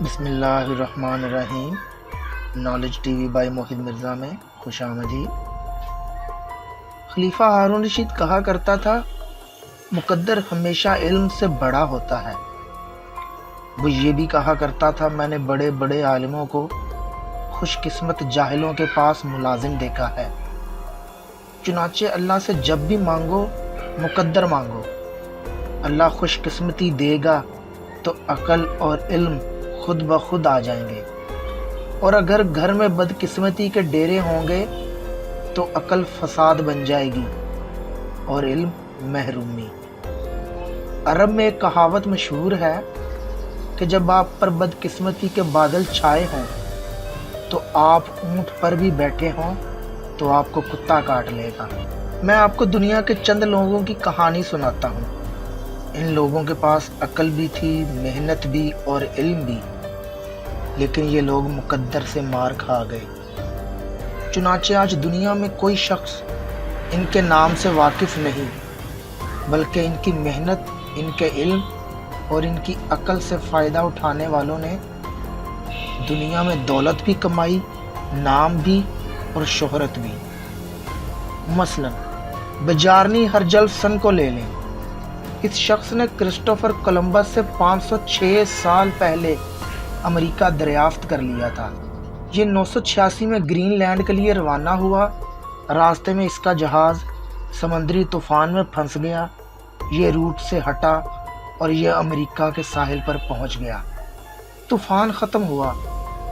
بسم اللہ الرحمن الرحیم۔ Knowledge T V by Mohd Mirza میں خوش آمدید۔ خلیفہ ہارون رشید کہا کرتا تھا، مقدر ہمیشہ علم سے بڑا ہوتا ہے۔ وہ یہ بھی کہا کرتا تھا، میں نے بڑے بڑے عالموں کو خوش قسمت جاہلوں کے پاس ملازم دیکھا ہے۔ چنانچہ اللہ سے جب بھی مانگو مقدر مانگو، اللہ خوش قسمتی دے گا تو عقل اور علم خود بخود آ جائیں گے، اور اگر گھر میں بدقسمتی کے ڈیرے ہوں گے تو عقل فساد بن جائے گی اور علم محرومی۔ عرب میں ایک کہاوت مشہور ہے کہ جب آپ پر بدقسمتی کے بادل چھائے ہوں تو آپ اونٹ پر بھی بیٹھے ہوں تو آپ کو کتا کاٹ لے گا۔ میں آپ کو دنیا کے چند لوگوں کی کہانی سناتا ہوں۔ ان لوگوں کے پاس عقل بھی تھی، محنت بھی اور علم بھی، لیکن یہ لوگ مقدر سے مار کھا گئے۔ چنانچہ آج دنیا میں کوئی شخص ان کے نام سے واقف نہیں، بلکہ ان کی محنت، ان کے علم اور ان کی عقل سے فائدہ اٹھانے والوں نے دنیا میں دولت بھی کمائی، نام بھی اور شہرت بھی۔ مثلا بجارنی ہرجلسن کو لے لیں۔ اس شخص نے کرسٹوفر کولمبس سے 506 سال پہلے امریکہ دریافت کر لیا تھا۔ یہ 986 میں گرین لینڈ کے لیے روانہ ہوا۔ راستے میں اس کا جہاز سمندری طوفان میں پھنس گیا۔ یہ روٹ سے ہٹا اور یہ امریکہ کے ساحل پر پہنچ گیا۔ طوفان ختم ہوا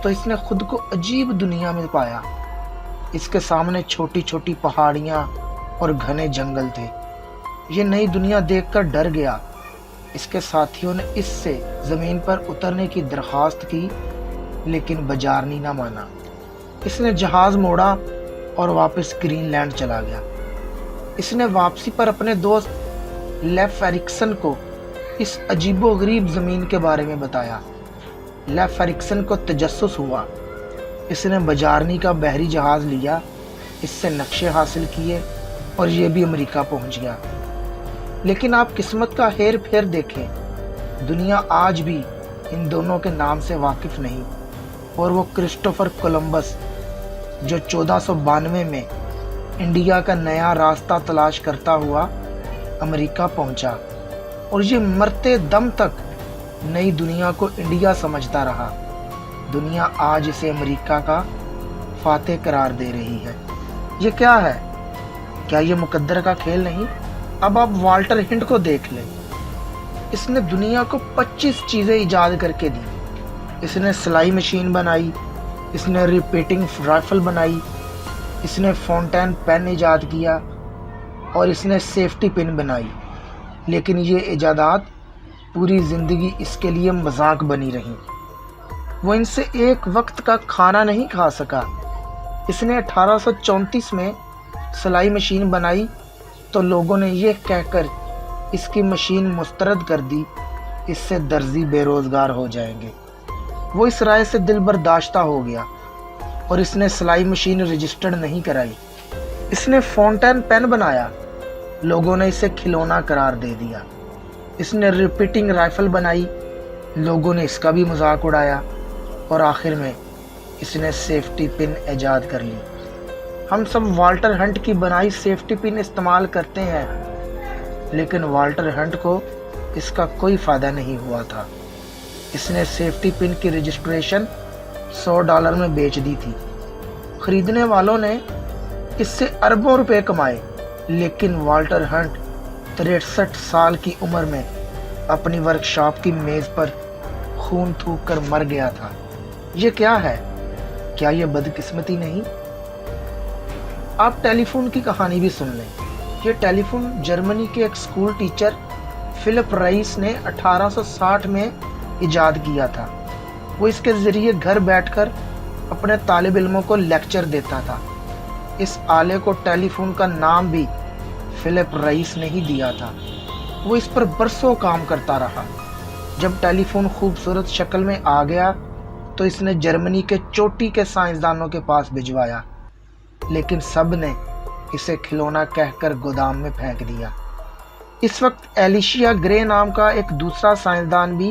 تو اس نے خود کو عجیب دنیا میں پایا۔ اس کے سامنے چھوٹی چھوٹی پہاڑیاں اور گھنے جنگل تھے۔ یہ نئی دنیا دیکھ کر ڈر گیا۔ اس کے ساتھیوں نے اس سے زمین پر اترنے کی درخواست کی، لیکن بجارنی نہ مانا۔ اس نے جہاز موڑا اور واپس گرین لینڈ چلا گیا۔ اس نے واپسی پر اپنے دوست لیف ایرکسن کو اس عجیب و غریب زمین کے بارے میں بتایا۔ لیف ایرکسن کو تجسس ہوا۔ اس نے بجارنی کا بحری جہاز لیا، اس سے نقشے حاصل کیے اور یہ بھی امریکہ پہنچ گیا۔ لیکن آپ قسمت کا ہیر پھیر دیکھیں، دنیا آج بھی ان دونوں کے نام سے واقف نہیں، اور وہ کرسٹوفر کولمبس جو 1492 میں انڈیا کا نیا راستہ تلاش کرتا ہوا امریکہ پہنچا، اور یہ مرتے دم تک نئی دنیا کو انڈیا سمجھتا رہا۔ دنیا آج اسے امریکہ کا فاتح قرار دے رہی ہے۔ یہ کیا ہے؟ کیا یہ مقدر کا کھیل نہیں؟ اب آپ والٹر ہنٹ کو دیکھ لیں۔ اس نے دنیا کو 25 چیزیں ایجاد کر کے دی۔ اس نے سلائی مشین بنائی، اس نے ریپیٹنگ رائفل بنائی، اس نے فونٹین پین ایجاد کیا، اور اس نے سیفٹی پن بنائی۔ لیکن یہ ایجادات پوری زندگی اس کے لیے مذاق بنی رہیں۔ وہ ان سے ایک وقت کا کھانا نہیں کھا سکا۔ اس نے 1834 میں سلائی مشین بنائی تو لوگوں نے یہ کہہ کر اس کی مشین مسترد کر دی، اس سے درزی بے روزگار ہو جائیں گے۔ وہ اس رائے سے دل برداشتہ ہو گیا اور اس نے سلائی مشین رجسٹرڈ نہیں کرائی۔ اس نے فونٹین پین بنایا، لوگوں نے اسے کھلونا قرار دے دیا۔ اس نے ریپیٹنگ رائفل بنائی، لوگوں نے اس کا بھی مذاق اڑایا، اور آخر میں اس نے سیفٹی پن ایجاد کر لی۔ ہم سب والٹر ہنٹ کی بنائی سیفٹی پن استعمال کرتے ہیں، لیکن والٹر ہنٹ کو اس کا کوئی فائدہ نہیں ہوا تھا۔ اس نے سیفٹی پن کی رجسٹریشن $100 میں بیچ دی تھی۔ خریدنے والوں نے اس سے اربوں روپے کمائے، لیکن والٹر ہنٹ 63 سال کی عمر میں اپنی ورکشاپ کی میز پر خون تھوک کر مر گیا تھا۔ یہ کیا ہے؟ کیا یہ بدقسمتی نہیں؟ آپ ٹیلی فون کی کہانی بھی سن لیں۔ یہ ٹیلی فون جرمنی کے ایک اسکول ٹیچر فلپ رئیس نے 1860 میں ایجاد کیا تھا۔ وہ اس کے ذریعے گھر بیٹھ کر اپنے طالب علموں کو لیکچر دیتا تھا۔ اس آلے کو ٹیلی فون کا نام بھی فلپ رئیس نے ہی دیا تھا۔ وہ اس پر برسوں کام کرتا رہا۔ جب ٹیلی فون خوبصورت شکل میں آ گیا تو اس نے جرمنی کے چوٹی کے سائنسدانوں کے پاس بھجوایا، لیکن سب نے اسے کھلونا کہہ کر گودام میں پھینک دیا۔ اس وقت ایلیشیا گرے نام کا ایک دوسرا سائنسدان بھی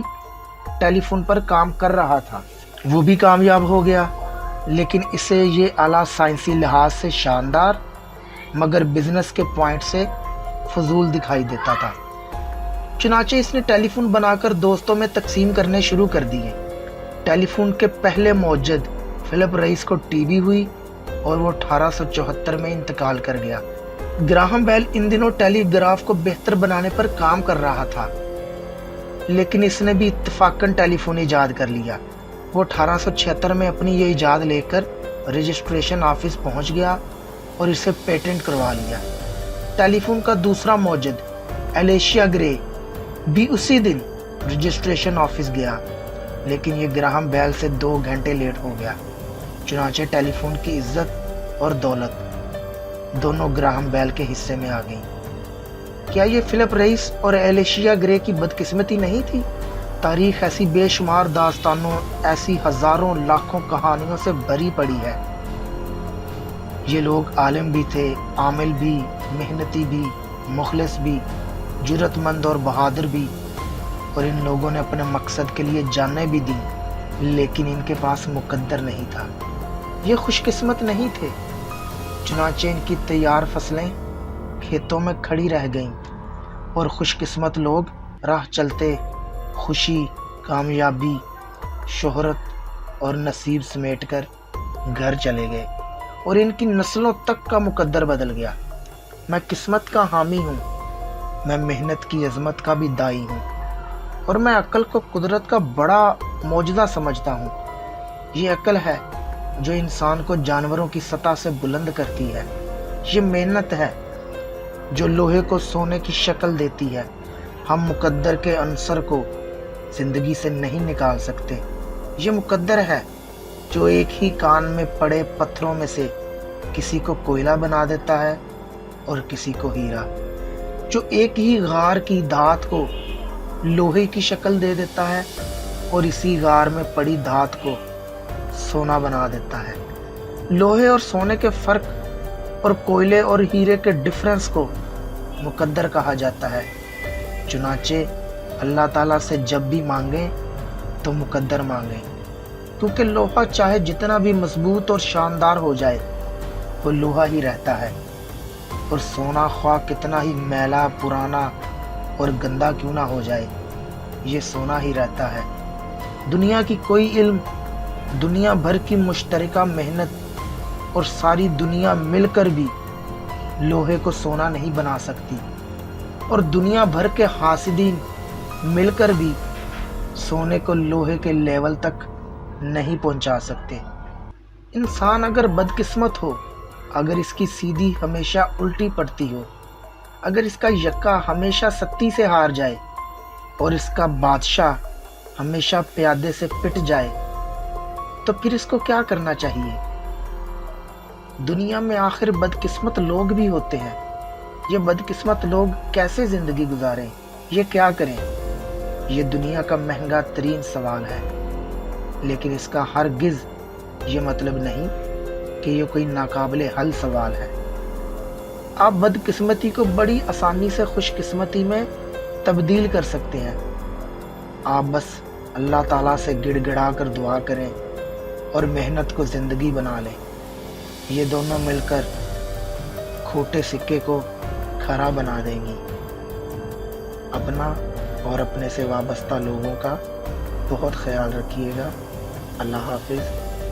ٹیلی فون پر کام کر رہا تھا، وہ بھی کامیاب ہو گیا، لیکن اسے یہ آلہ سائنسی لحاظ سے شاندار مگر بزنس کے پوائنٹ سے فضول دکھائی دیتا تھا۔ چنانچہ اس نے ٹیلی فون بنا کر دوستوں میں تقسیم کرنے شروع کر دیے۔ ٹیلی فون کے پہلے موجد فلپ رئیس کو ٹی بی ہوئی اور وہ 1874 میں انتقال کر گیا۔ گراہم بیل ان دنوں ٹیلی گراف کو بہتر بنانے پر کام کر رہا تھا، لیکن اس نے بھی اتفاقاً ٹیلی فون ایجاد کر لیا۔ وہ 1876 میں اپنی یہ ایجاد لے کر رجسٹریشن آفس پہنچ گیا اور اسے پیٹنٹ کروا لیا۔ ٹیلی فون کا دوسرا موجد ایلیشیا گرے بھی اسی دن رجسٹریشن آفس گیا، لیکن یہ گراہم بیل سے 2 گھنٹے لیٹ ہو گیا۔ چنانچہ ٹیلی فون کی عزت اور دولت دونوں گراہم بیل کے حصے میں آ گئیں۔ کیا یہ فلپ رئیس اور ایلیشیا گرے کی بدقسمتی نہیں تھی؟ تاریخ ایسی بے شمار داستانوں، ایسی ہزاروں لاکھوں کہانیوں سے بھری پڑی ہے۔ یہ لوگ عالم بھی تھے، عامل بھی، محنتی بھی، مخلص بھی، جرأت مند اور بہادر بھی، اور ان لوگوں نے اپنے مقصد کے لیے جانیں بھی دیں، لیکن ان کے پاس مقدر نہیں تھا۔ یہ خوش قسمت نہیں تھے، چنانچہ ان کی تیار فصلیں کھیتوں میں کھڑی رہ گئیں اور خوش قسمت لوگ راہ چلتے خوشی، کامیابی، شہرت اور نصیب سمیٹ کر گھر چلے گئے، اور ان کی نسلوں تک کا مقدر بدل گیا۔ میں قسمت کا حامی ہوں، میں محنت کی عظمت کا بھی دائی ہوں، اور میں عقل کو قدرت کا بڑا معجزہ سمجھتا ہوں۔ یہ عقل ہے جو انسان کو جانوروں کی سطح سے بلند کرتی ہے۔ یہ محنت ہے جو لوہے کو سونے کی شکل دیتی ہے۔ ہم مقدر کے عنصر کو زندگی سے نہیں نکال سکتے۔ یہ مقدر ہے جو ایک ہی کان میں پڑے پتھروں میں سے کسی کو کوئلہ بنا دیتا ہے اور کسی کو ہیرا، جو ایک ہی غار کی دھات کو لوہے کی شکل دے دیتا ہے اور اسی غار میں پڑی دھات کو سونا بنا دیتا ہے۔ لوہے اور سونے کے فرق اور کوئلے اور ہیرے کے ڈفرنس کو مقدر کہا جاتا ہے۔ چنانچہ اللہ تعالیٰ سے جب بھی مانگیں تو مقدر مانگیں، کیونکہ لوہا چاہے جتنا بھی مضبوط اور شاندار ہو جائے وہ لوہا ہی رہتا ہے، اور سونا خواہ کتنا ہی میلا، پرانا اور گندا کیوں نہ ہو جائے، یہ سونا ہی رہتا ہے۔ دنیا کی کوئی علم، دنیا بھر کی مشترکہ محنت اور ساری دنیا مل کر بھی لوہے کو سونا نہیں بنا سکتی، اور دنیا بھر کے حاسدین مل کر بھی سونے کو لوہے کے لیول تک نہیں پہنچا سکتے۔ انسان اگر بدقسمت ہو، اگر اس کی سیدھی ہمیشہ الٹی پڑتی ہو، اگر اس کا یکا ہمیشہ ستی سے ہار جائے اور اس کا بادشاہ ہمیشہ پیادے سے پٹ جائے، تو پھر اس کو کیا کرنا چاہیے؟ دنیا میں آخر بدقسمت لوگ بھی ہوتے ہیں۔ یہ بدقسمت لوگ کیسے زندگی گزاریں، یہ کیا کریں؟ یہ دنیا کا مہنگا ترین سوال ہے، لیکن اس کا ہرگز یہ مطلب نہیں کہ یہ کوئی ناقابل حل سوال ہے۔ آپ بدقسمتی کو بڑی آسانی سے خوش قسمتی میں تبدیل کر سکتے ہیں۔ آپ بس اللہ تعالیٰ سے گڑ گڑا کر دعا کریں اور محنت کو زندگی بنا لیں۔ یہ دونوں مل کر کھوٹے سکے کو کھرا بنا دیں گی۔ اپنا اور اپنے سے وابستہ لوگوں کا بہت خیال رکھیے گا۔ اللہ حافظ۔